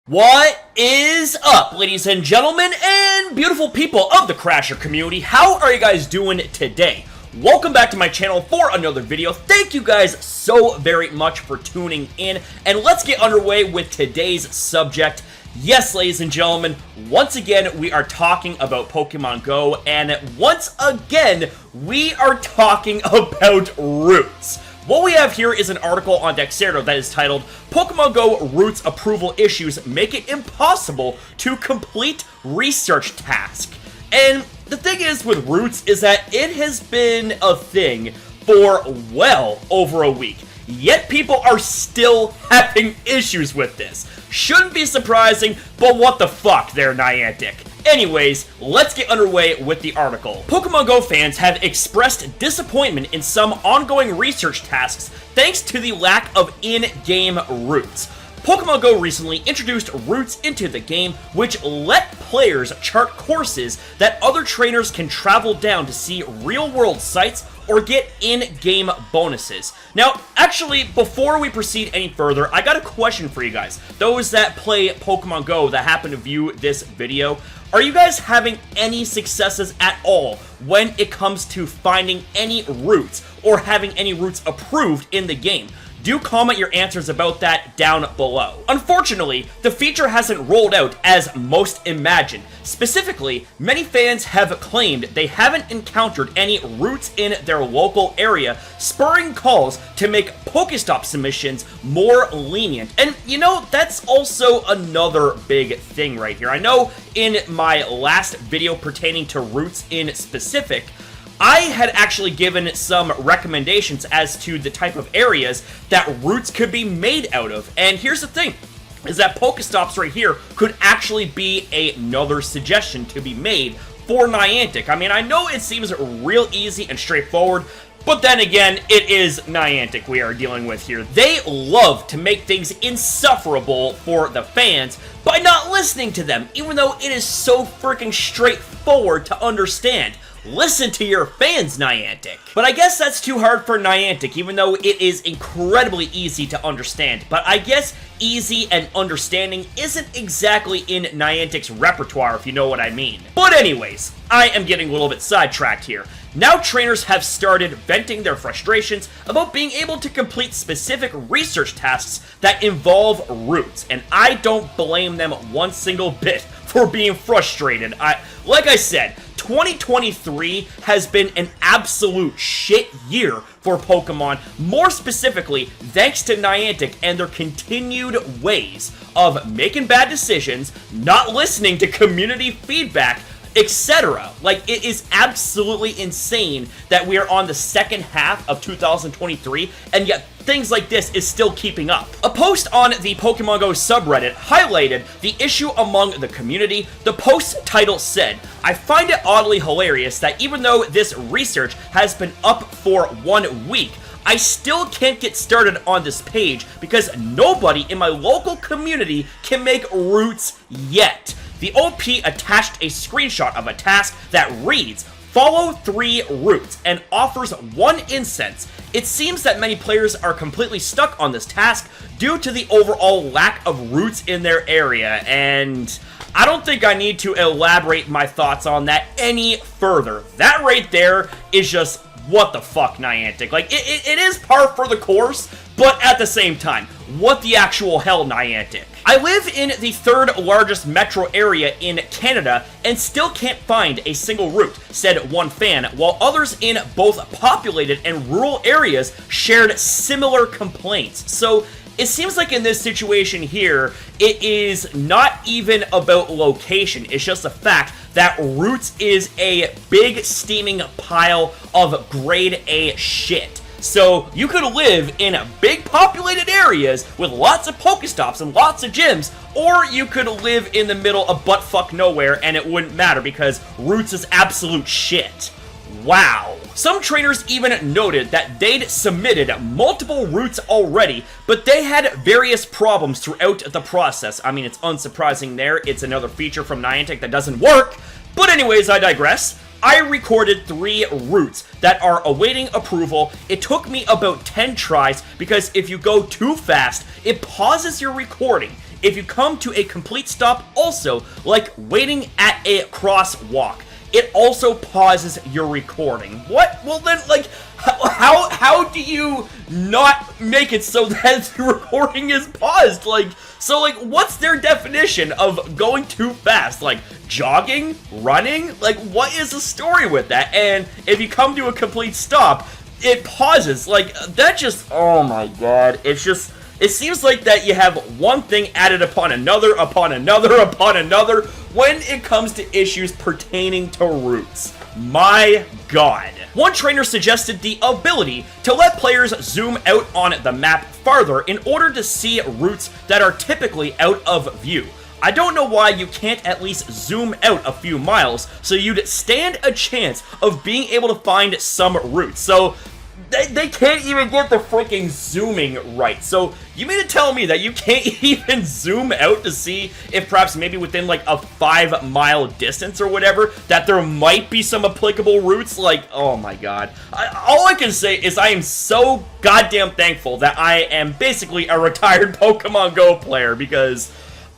What is up, ladies and gentlemen, and beautiful people of the Crasher community? How are you guys doing today? Welcome back to my channel for another video. Thank you guys so very much for tuning in, and let's get underway with today's subject. Yes, ladies and gentlemen, once again, we are talking about Pokemon Go, and once again, we are talking about roots. What we have here is an article on Dexerto that is titled, Pokemon Go Roots Approval Issues Make It Impossible to Complete Research Task. And the thing is with roots is that it has been a thing for well over a week. Yet people are still having issues with this. Shouldn't be surprising, but what the fuck there, Niantic. Anyways, let's get underway with the article. Pokemon Go fans have expressed disappointment in some ongoing research tasks thanks to the lack of in-game routes. Pokemon Go recently introduced routes into the game, which let players chart courses that other trainers can travel down to see real-world sites or get in-game bonuses. Now, actually, before we proceed any further, I got a question for you guys. Those that play Pokemon Go that happen to view this video, are you guys having any successes at all when it comes to finding any routes or having any routes approved in the game? Do comment your answers about that down below. Unfortunately, the feature hasn't rolled out as most imagined. Specifically, many fans have claimed they haven't encountered any routes in their local area, spurring calls to make Pokestop submissions more lenient. And you know, that's also another big thing right here. I know in my last video pertaining to routes in specific, I had actually given some recommendations as to the type of areas that routes could be made out of. And here's the thing, is that Pokestops right here could actually be another suggestion to be made for Niantic. I mean, I know it seems real easy and straightforward, but then again, it is Niantic we are dealing with here. They love to make things insufferable for the fans by not listening to them, even though it is so freaking straightforward to understand. Listen to your fans, Niantic. But I guess that's too hard for Niantic, even though it is incredibly easy to understand. But I guess easy and understanding isn't exactly in Niantic's repertoire, if you know what I mean. But anyways, I am getting a little bit sidetracked here. Now trainers have started venting their frustrations about being able to complete specific research tasks that involve routes, and I don't blame them one single bit for being frustrated. Like I said, 2023 has been an absolute shit year for Pokemon, more specifically thanks to Niantic and their continued ways of making bad decisions, not listening to community feedback, etc. Like, it is absolutely insane that we are on the second half of 2023, and yet things like this is still keeping up. A post on the Pokemon Go subreddit highlighted the issue among the community. The post's title said, I find it oddly hilarious that even though this research has been up for 1 week, I still can't get started on this page because nobody in my local community can make routes yet. The OP attached a screenshot of a task that reads, follow 3 routes, and offers 1 incense. It seems that many players are completely stuck on this task due to the overall lack of routes in their area, and I don't think I need to elaborate my thoughts on that any further. That right there is just, what the fuck, Niantic? Like, it is par for the course, but at the same time, what the actual hell, Niantic? I live in the 3rd largest metro area in Canada and still can't find a single route, said one fan, while others in both populated and rural areas shared similar complaints. So it seems like in this situation here, it is not even about location, it's just the fact that routes is a big steaming pile of grade A shit. So you could live in big populated areas with lots of Pokestops and lots of gyms, or you could live in the middle of buttfuck nowhere and it wouldn't matter because routes is absolute shit. Wow. Some trainers even noted that they'd submitted multiple routes already, but they had various problems throughout the process. I mean, it's unsurprising there. It's another feature from Niantic that doesn't work. But anyways, I digress. I recorded 3 routes that are awaiting approval. It took me about 10 tries because if you go too fast, it pauses your recording. if you come to a complete stop, also, like waiting at a crosswalk, it also pauses your recording. What? Well then, like, how do you not make it so that the recording is paused? Like, so, like, what's their definition of going too fast? Like, jogging? Running? Like, what is the story with that? And if you come to a complete stop, it pauses. Like, that just, oh my god. It's just, it seems like that you have one thing added upon another, upon another, upon another, when it comes to issues pertaining to routes. My god. One trainer suggested the ability to let players zoom out on the map farther in order to see routes that are typically out of view. I don't know why you can't at least zoom out a few miles so you'd stand a chance of being able to find some routes. So they can't even get the freaking zooming right. So you mean to tell me that you can't even zoom out to see if perhaps maybe within like a 5-mile distance or whatever that there might be some applicable routes? Like, oh my god. All I can say is I am so goddamn thankful that I am basically a retired Pokemon GO player, because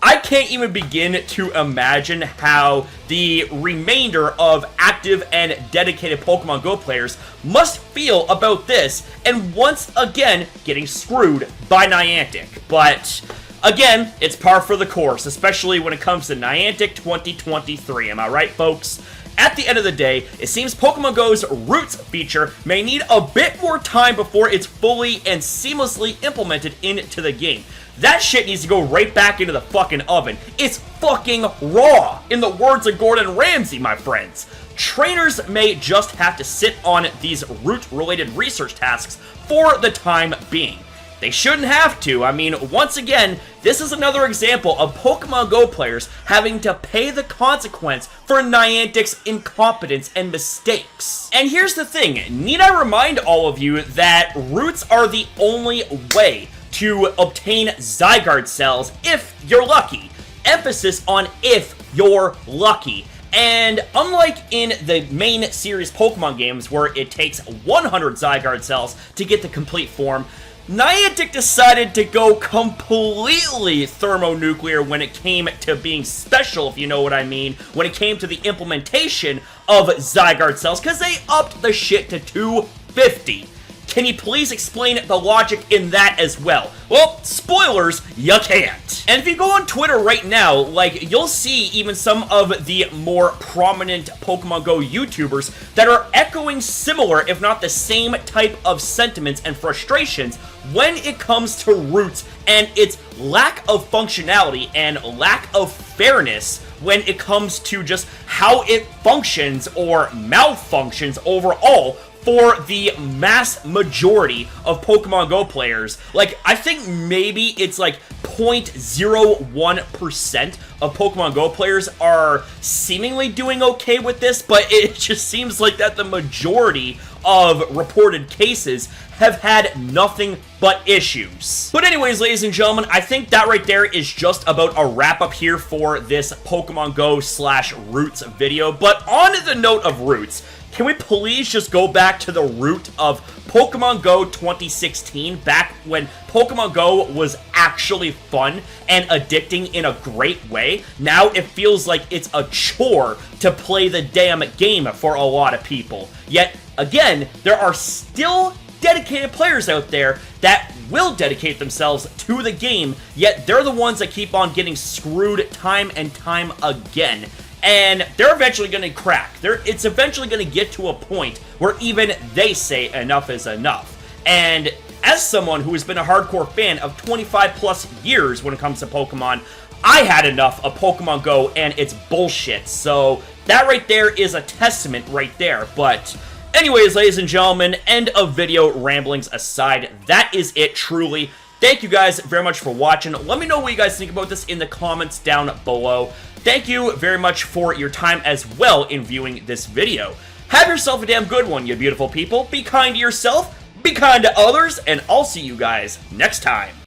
I can't even begin to imagine how the remainder of active and dedicated Pokemon GO players must feel about this, and once again, getting screwed by Niantic. But again, it's par for the course, especially when it comes to Niantic 2023, am I right, folks? At the end of the day, it seems Pokemon GO's Routes feature may need a bit more time before it's fully and seamlessly implemented into the game. That shit needs to go right back into the fucking oven. It's fucking raw, in the words of Gordon Ramsay, my friends. Trainers may just have to sit on these route-related research tasks for the time being. They shouldn't have to. I mean, once again, this is another example of Pokemon GO players having to pay the consequence for Niantic's incompetence and mistakes. And here's the thing, need I remind all of you that routes are the only way to obtain Zygarde Cells if you're lucky. Emphasis on if you're lucky. And unlike in the main series Pokemon games where it takes 100 Zygarde Cells to get the complete form, Niantic decided to go completely thermonuclear when it came to being special, if you know what I mean, when it came to the implementation of Zygarde Cells, because they upped the shit to 250. Can you please explain the logic in that as well? Well, spoilers, you can't. And if you go on Twitter right now, like, you'll see even some of the more prominent Pokemon GO YouTubers that are echoing similar, if not the same type of sentiments and frustrations when it comes to routes and its lack of functionality and lack of fairness when it comes to just how it functions or malfunctions overall for the mass majority of Pokemon GO players. Like, I think maybe it's like 0.01% of Pokemon GO players are seemingly doing okay with this, but it just seems like that the majority of reported cases have had nothing but issues. But anyways, ladies and gentlemen, I think that right there is just about a wrap-up here for this Pokemon GO / Routes video. But on the note of Routes, can we please just go back to the root of Pokemon GO 2016, back when Pokemon GO was actually fun and addicting in a great way? Now it feels like it's a chore to play the damn game for a lot of people. Yet, again, there are still dedicated players out there that will dedicate themselves to the game, yet they're the ones that keep on getting screwed time and time again. And they're eventually going to crack. It's eventually going to get to a point where even they say enough is enough. And as someone who has been a hardcore fan of 25 plus years when it comes to Pokemon, I had enough of Pokemon GO and its bullshit. So that right there is a testament right there. But anyways, ladies and gentlemen, end of video ramblings aside, that is it truly. Thank you guys very much for watching. Let me know what you guys think about this in the comments down below. Thank you very much for your time as well in viewing this video. Have yourself a damn good one, you beautiful people. Be kind to yourself, be kind to others, and I'll see you guys next time.